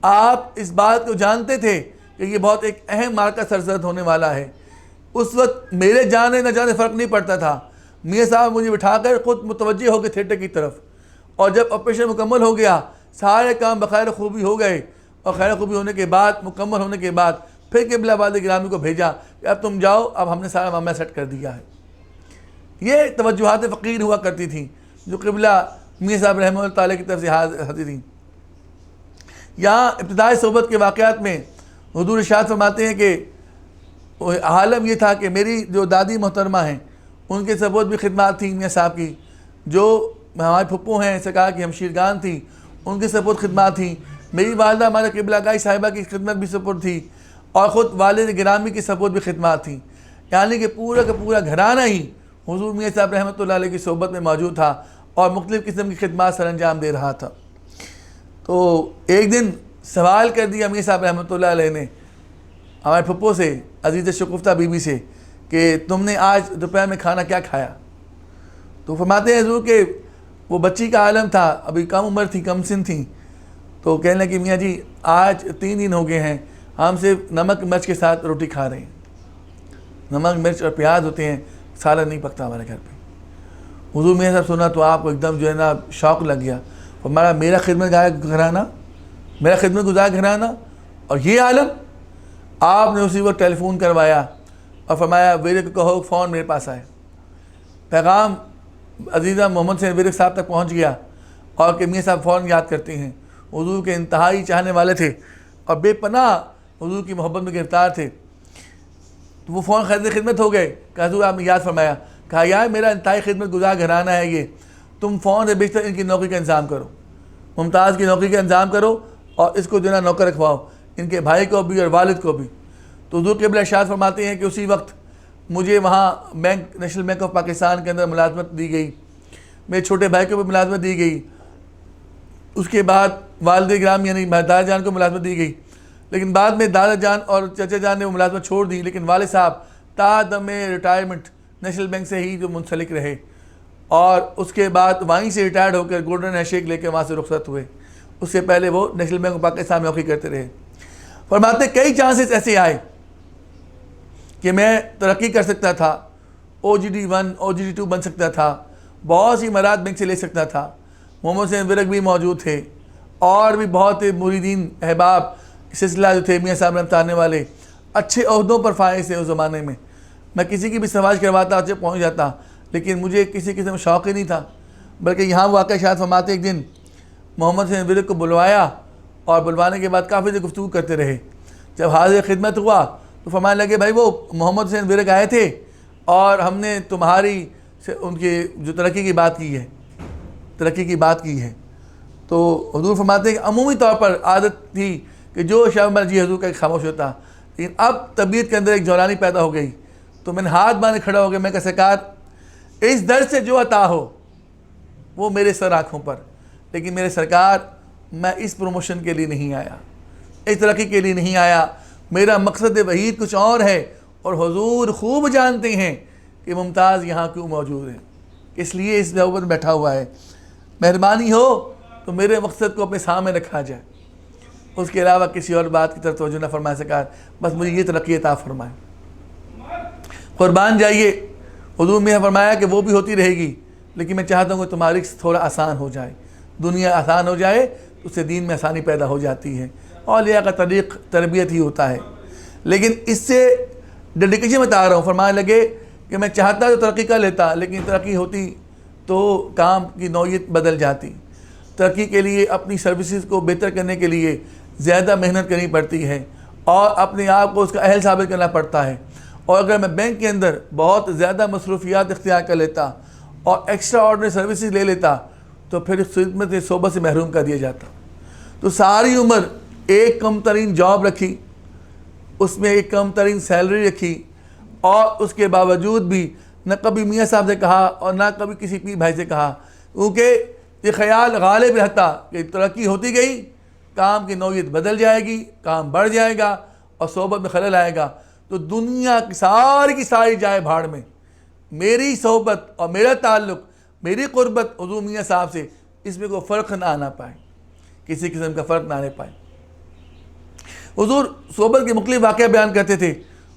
آپ اس بات کو جانتے تھے کہ یہ بہت ایک اہم مارکہ سرزد ہونے والا ہے۔ اس وقت میرے جانے نہ جانے فرق نہیں پڑتا تھا، میاں صاحب مجھے بٹھا کر خود متوجہ ہو گئے تھیٹر کی طرف، اور جب آپریشن مکمل ہو گیا، سارے کام بخیر خوبی ہو گئے، اور خیر خوبی ہونے کے بعد، مکمل ہونے کے بعد پھر قبلہ آباد گرامی کو بھیجا کہ اب تم جاؤ، اب ہم نے سارا معاملہ سیٹ کر دیا ہے۔ یہ توجہات فقیر ہوا کرتی تھیں جو قبلہ میاں صاحب رحمہ اللہ تعالیٰ کی طرف سے حاضر تھیں۔ یہاں ابتدائی صحبت کے واقعات میں حضور ارشاد فرماتے ہیں کہ عالم یہ تھا کہ میری جو دادی محترمہ ہیں ان کے سبوت بھی خدمات تھیں میاں صاحب کی، جو ہمارے پھپھو ہیں سرکار کی ہمشیرگان تھیں ان کے سبوت خدمات تھیں، میری والدہ ہمارے قبلہ گاہی صاحبہ کی خدمت بھی سپرد تھی، اور خود والد گرامی کی سپورٹ بھی خدمات تھیں، یعنی کہ پورا کا پورا گھرانہ ہی حضور میاں صاحب رحمۃ اللہ علیہ کی صحبت میں موجود تھا اور مختلف قسم کی خدمات سر انجام دے رہا تھا۔ تو ایک دن سوال کر دیا میاں صاحب رحمۃ اللہ علیہ نے ہمارے پھپھو سے، عزیز شگفتہ بی بی سے، کہ تم نے آج دوپہر میں کھانا کیا کھایا؟ تو فرماتے ہیں حضور کہ وہ بچی کا عالم تھا، ابھی کم عمر تھی، کم سن تھیں، تو کہنے لگے میاں جی آج 3 دن ہو گئے ہیں ہم صرف نمک مرچ کے ساتھ روٹی کھا رہے ہیں، نمک مرچ اور پیاز ہوتے ہیں، سالن نہیں پکتا ہمارے گھر پہ۔ حضور میاں صاحب سنا تو آپ کو ایک دم جو ہے نا شوق لگ گیا، فرمایا میرا خدمت گھرانہ، میرا خدمت گزار گھرانہ اور یہ عالم؟ آپ نے اسی وقت ٹیلی فون کروایا اور فرمایا ویرے کو کہو فون میرے پاس آئے۔ پیغام عزیزہ محمد حسین ویرے صاحب تک پہنچ گیا، اور کہ میاں صاحب فون یاد کرتے ہیں، حضور کے انتہائی چاہنے والے تھے اور بے پناہ حضور کی محبت میں گرفتار تھے۔ تو وہ فون خدمت ہو گئے کہ حضور آپ نے یاد فرمایا، کہا یار میرا انتہائی خدمت گزار گھرانہ ہے یہ، تم فون سے بیشتر ان کی نوکری کا انتظام کرو، ممتاز کی نوکری کا انتظام کرو اور اس کو جو ہے نا نوکر رکھواؤ، ان کے بھائی کو بھی اور والد کو بھی۔ تو حضور قبلہ ارشاد فرماتے ہیں کہ اسی وقت مجھے وہاں bank national bank of Pakistan کے اندر ملازمت دی گئی، میرے چھوٹے بھائی کو بھی ملازمت دی گئی، اس کے بعد والد گرامی یعنی دادا جان کو ملازمت دی گئی، لیکن بعد میں دادا جان اور چچا جان نے وہ ملازمت چھوڑ دی، لیکن والد صاحب تا دم ریٹائرمنٹ نیشنل بینک سے ہی جو منسلک رہے، اور اس کے بعد وہیں سے ریٹائرڈ ہو کر گولڈن ہینڈ شیک لے کے وہاں سے رخصت ہوئے، اس سے پہلے وہ نیشنل بینک آف پاکستان میں نوکری کرتے رہے۔ فرماتے کئی چانسز ایسے آئے کہ میں ترقی کر سکتا تھا، OGD 1 OGD 2 بن سکتا تھا، بہت سی مراد بینک سے لے سکتا تھا، محمد حسین ورق بھی موجود تھے، اور بھی بہت مریدین احباب سلسلہ جو تھے میاں صاحب رحمۃ اللہ والے اچھے عہدوں پر فائز تھے اس زمانے میں، میں کسی کی بھی سماج کرواتا اچھے پہنچ جاتا، لیکن مجھے کسی قسم میں شوق ہی نہیں تھا، بلکہ یہاں واقعہ ارشاد فرماتے ایک دن محمد حسین ورق کو بلوایا، اور بلوانے کے بعد کافی دیر گفتگو کرتے رہے۔ جب حاضر خدمت ہوا تو فرمانے لگے بھائی وہ محمد حسین ورق آئے تھے اور ہم نے تمہاری ان کی جو ترقی کی بات کی ہے، ترقی کی بات کی ہے۔ تو حضور فرماتے ہیں کہ عمومی طور پر عادت تھی کہ جو شب مرضی حضور کا خاموش ہوتا، لیکن اب طبیعت کے اندر ایک جولانی پیدا ہو گئی، تو میں نے ہاتھ باندھے کھڑا ہو گیا، میں کہا سرکار اس در سے جو عطا ہو وہ میرے سر آنکھوں پر، لیکن میرے سرکار میں اس پروموشن کے لیے نہیں آیا، اس ترقی کے لیے نہیں آیا، میرا مقصد وحید کچھ اور ہے، اور حضور خوب جانتے ہیں کہ ممتاز یہاں کیوں موجود ہے، اس لیے اس صحبت میں بیٹھا ہوا ہے، مہربانی ہو تو میرے مقصد کو اپنے سامنے رکھا جائے، اس کے علاوہ کسی اور بات کی طرف توجہ نہ فرمائے سرکار، بس مجھے یہ ترقی عطا فرمائے، قربان جائیے۔ حضور میں فرمایا کہ وہ بھی ہوتی رہے گی، لیکن میں چاہتا ہوں کہ تمہاری تھوڑا آسان ہو جائے، دنیا آسان ہو جائے تو اس سے دین میں آسانی پیدا ہو جاتی ہے، اولیاء کا طریق تربیت ہی ہوتا ہے۔ لیکن اس سے ڈیڈیکیشن بتا رہا ہوں، فرمانے لگے کہ میں چاہتا تو ترقی کر لیتا، لیکن ترقی ہوتی تو کام کی نوعیت بدل جاتی، ترقی کے لیے اپنی سروسز کو بہتر کرنے کے لیے زیادہ محنت کرنی پڑتی ہے، اور اپنے آپ کو اس کا اہل ثابت کرنا پڑتا ہے، اور اگر میں بینک کے اندر بہت زیادہ مصروفیات اختیار کر لیتا اور ایکسٹرا آرڈنری سروسز لے لیتا تو پھر خدمت صحبت سے محروم کر دیا جاتا۔ تو ساری عمر ایک کم ترین جاب رکھی، اس میں ایک کم ترین سیلری رکھی، اور اس کے باوجود بھی نہ کبھی میاں صاحب سے کہا اور نہ کبھی کسی پیر بھائی سے کہا، کیونکہ یہ خیال غالب رہتا کہ ترقی ہوتی گئی کام کی نوعیت بدل جائے گی، کام بڑھ جائے گا اور صحبت میں خلل آئے گا، تو دنیا کی ساری جائے بھاڑ میں میری صحبت اور میرا تعلق، میری قربت حضور میاں صاحب سے، اس میں کوئی فرق نہ آنا پائے، کسی قسم کا فرق نہ آنے پائے۔ حضور صحبت کے مختلف واقعہ بیان کرتے تھے،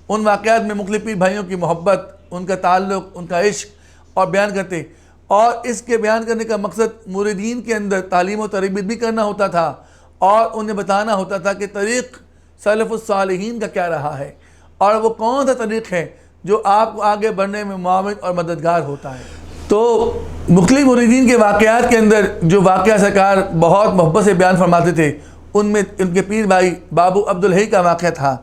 ان واقعات میں مختلف پیر بھائیوں کی محبت، ان کا تعلق، ان کا عشق اور بیان کرتے، اور اس کے بیان کرنے کا مقصد مریدین کے اندر تعلیم و تربیت بھی کرنا ہوتا تھا اور انہیں بتانا ہوتا تھا کہ طریق سلف الصالحین کا کیا رہا ہے اور وہ کون سا طریق ہے جو آپ کو آگے بڑھنے میں معاون اور مددگار ہوتا ہے۔ تو مختلف مریدین کے واقعات کے اندر جو واقعہ سرکار بہت محبت سے بیان فرماتے تھے، ان میں ان کے پیر بھائی بابو عبدالحی کا واقعہ تھا۔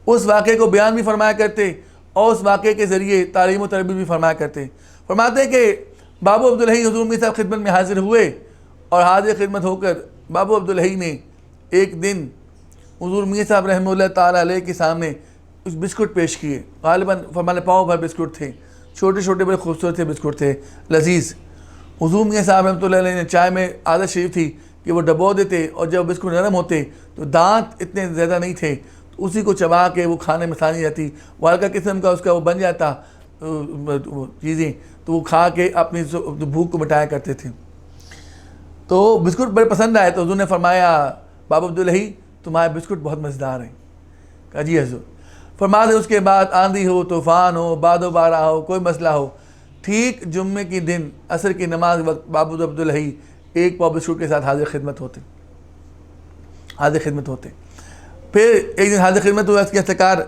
اس واقعے کو بیان بھی فرمایا کرتے اور اس واقعے کے ذریعے تعلیم و تربیت بھی فرمایا کرتے۔ فرماتے ہیں کہ بابو عبدالحی حضور میاں صاحب خدمت میں حاضر ہوئے اور حاضر خدمت ہو کر بابو عبدالحی نے ایک دن حضور میاں صاحب رحمہ اللہ تعالیٰ علیہ کے سامنے کچھ بسکٹ پیش کیے، غالباً فرمانے پاؤ بھر بسکٹ تھے، چھوٹے چھوٹے بڑے خوبصورت سے بسکٹ تھے لذیذ۔ حضور میاں صاحب رحمۃ اللہ علیہ نے چائے میں عادت شریف تھی کہ وہ ڈبو دیتے اور جب بسکٹ نرم ہوتے تو دانت اتنے زیادہ نہیں تھے تو اسی کو چبا کے وہ کھانے میں آسانی جاتی، وہ ہلکا قسم کا اس کا وہ بن جاتا چیزیں، تو وہ کھا کے اپنی بھوک کو مٹایا کرتے تھے۔ تو بسکٹ بڑے پسند آئے تو حضور نے فرمایا بابو عبدالحی تمہارے بسکٹ بہت مزیدار ہیں۔ کہا جی حضور۔ فرماتے اس کے بعد آندھی ہو، طوفان ہو، باد و بارہ ہو، کوئی مسئلہ ہو، ٹھیک جمعے کی دن عصر کی نماز وقت بابو عبدالحی ایک پاؤ بسکٹ کے ساتھ حاضر خدمت ہوتے۔ پھر ایک دن حاضر خدمت ہوا، اس کے سرکار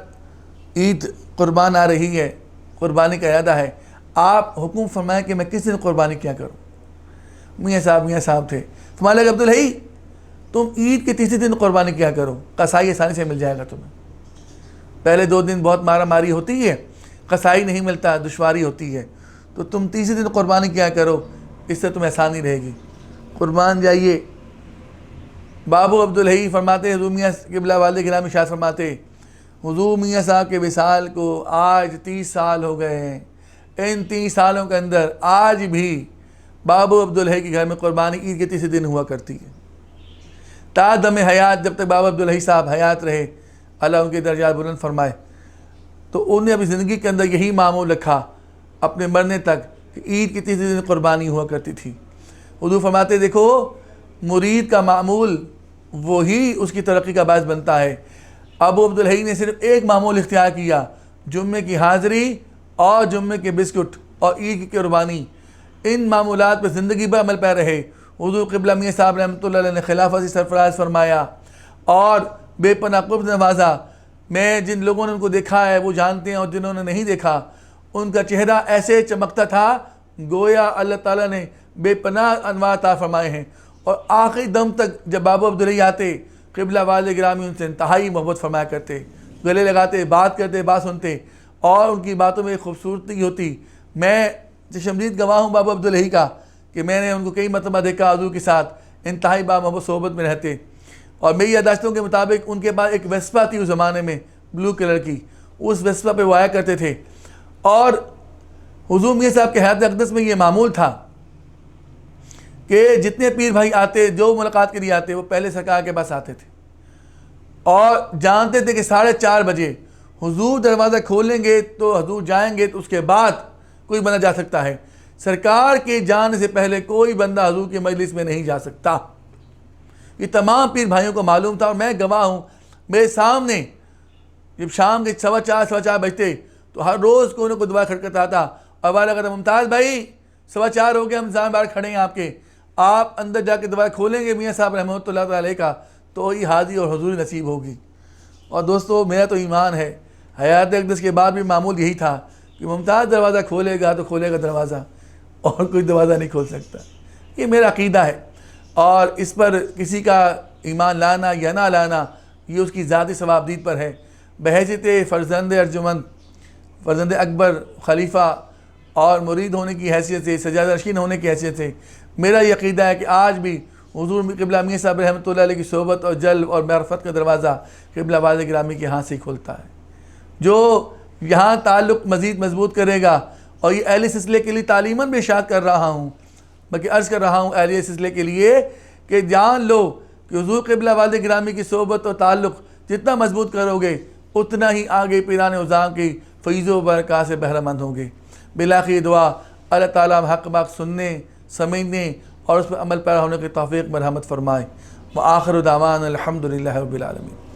عید قربان آ رہی ہے، قربانی کا ارادہ ہے، آپ حکم فرمائیں کہ میں کس دن قربانی کیا کروں۔ میاں صاحب تھے، فرمایا کہ عبدالحی تم عید کے تیسرے دن قربانی کیا کرو، قصائی آسانی سے مل جائے گا تمہیں۔ پہلے 2 دن بہت مارا ماری ہوتی ہے، قصائی نہیں ملتا، دشواری ہوتی ہے، تو تم تیسرے دن قربانی کیا کرو، اس سے تمہیں آسانی رہے گی، قربان جائیے۔ بابو عبدالحی فرماتے حضور میاں قبلہ والد گرامی ارشاد فرماتے حضور میاں صاحب کے وصال کو آج 30 سال ہو گئے ہیں، ان 30 سالوں کے اندر آج بھی بابو عبدالحی کے گھر میں قربانی عید کے تیسرے دن ہوا کرتی ہے۔ تا دم حیات، جب تک بابو عبدالحی صاحب حیات رہے، اللہ ان کے درجات بلند فرمائے، تو انہوں نے اپنی زندگی کے اندر یہی معمول رکھا اپنے مرنے تک کہ عید کے تیسرے دن قربانی ہوا کرتی تھی۔ حضور فرماتے دیکھو مرید کا معمول وہی اس کی ترقی کا باعث بنتا ہے۔ ابو عبدالحی نے صرف ایک معمول اختیار کیا، جمعے کی حاضری اور جمعے کے بسکٹ اور عید کی قربانی، ان معمولات پہ زندگی بھر عمل پہ رہے۔ حضور قبلہ میاں صاحب رحمۃ اللہ علیہ نے خلافت سرفراز فرمایا اور بے پناہ قرب نوازا۔ میں جن لوگوں نے ان کو دیکھا ہے وہ جانتے ہیں، اور جنہوں نے نہیں دیکھا ان کا چہرہ ایسے چمکتا تھا گویا اللہ تعالیٰ نے بے پناہ انوار عطا فرمائے ہیں۔ اور آخری دم تک جب بابو عبدالحی آتے، قبلہ والد گرامی ان سے انتہائی محبت فرمایا کرتے، گلے لگاتے، بات کرتے، بات سنتے، اور ان کی باتوں میں خوبصورتی ہوتی۔ میں چشمدید گواہ ہوں بابو عبدالحی کا کہ میں نے ان کو کئی مرتبہ دیکھا حضور کے ساتھ انتہائی با محبت صحبت میں رہتے، اور میری یادداشتوں کے مطابق ان کے پاس ایک ویسپا تھی اس زمانے میں بلو کلر کی، اس ویسپا پہ وہ آیا کرتے تھے۔ اور حضور میاں صاحب کے حیات اقدس میں یہ معمول تھا کہ جتنے پیر بھائی آتے، جو ملاقات کے لیے آتے، وہ پہلے سرکار کے پاس آتے تھے اور جانتے تھے کہ 4:30 بجے حضور دروازہ کھولیں گے تو حضور جائیں گے، تو اس کے بعد کوئی بندہ جا سکتا ہے، سرکار کے جانے سے پہلے کوئی بندہ حضور کی مجلس میں نہیں جا سکتا۔ یہ تمام پیر بھائیوں کو معلوم تھا، اور میں گواہ ہوں، میرے سامنے جب شام کے 4:15 بجتے تو ہر روز کوئی نہ کوئی دعا کھٹکھٹاتا تھا، اور والا کہتا ممتاز بھائی 4:15 ہو گیا، ہم سامنے باہر کھڑے ہیں آپ کے، آپ اندر جا کے دعا کھولیں گے میاں صاحب رحمۃ اللہ علیہ کا، تو ہی حاضری اور حضوری نصیب ہوگی۔ اور دوستو میرا تو ایمان ہے حیات اقدس کے بعد بھی معمول یہی تھا کہ ممتاز دروازہ کھولے گا تو کھولے گا دروازہ، اور کوئی دروازہ نہیں کھول سکتا۔ یہ میرا عقیدہ ہے، اور اس پر کسی کا ایمان لانا یا نہ لانا یہ اس کی ذاتی ثوابدید پر ہے۔ بحیثیت فرزند ارجمند، فرزند اکبر، خلیفہ اور مرید ہونے کی حیثیت سے، سجادہ نشین ہونے کی حیثیت سے میرا یہ عقیدہ ہے کہ آج بھی حضور قبلہ میاں صاحب رحمۃ اللہ علیہ کی صحبت اور جلب اور معرفت کا دروازہ قبلہ والد گرامی کے ہاتھ سے ہی کھولتا ہے۔ جو یہاں تعلق مزید مضبوط کرے گا، اور یہ اہل سلسلے کے لیے تعلیماً بھی ارشاد کر رہا ہوں، بلکہ عرض کر رہا ہوں اہل سلسلے کے لیے کہ جان لو کہ حضور قبلہ والد گرامی کی صحبت اور تعلق جتنا مضبوط کرو گے اتنا ہی آگے پیران عظام کی فیض و برکات سے بہرہ مند ہوں گے۔ بالآخر دعا اللہ تعالیٰ حق بات سننے، سمجھنے اور اس پر عمل پیرا ہونے کی توفیق مرحمت فرمائے۔ وآخر دعوانا الحمدللہ رب العالمین۔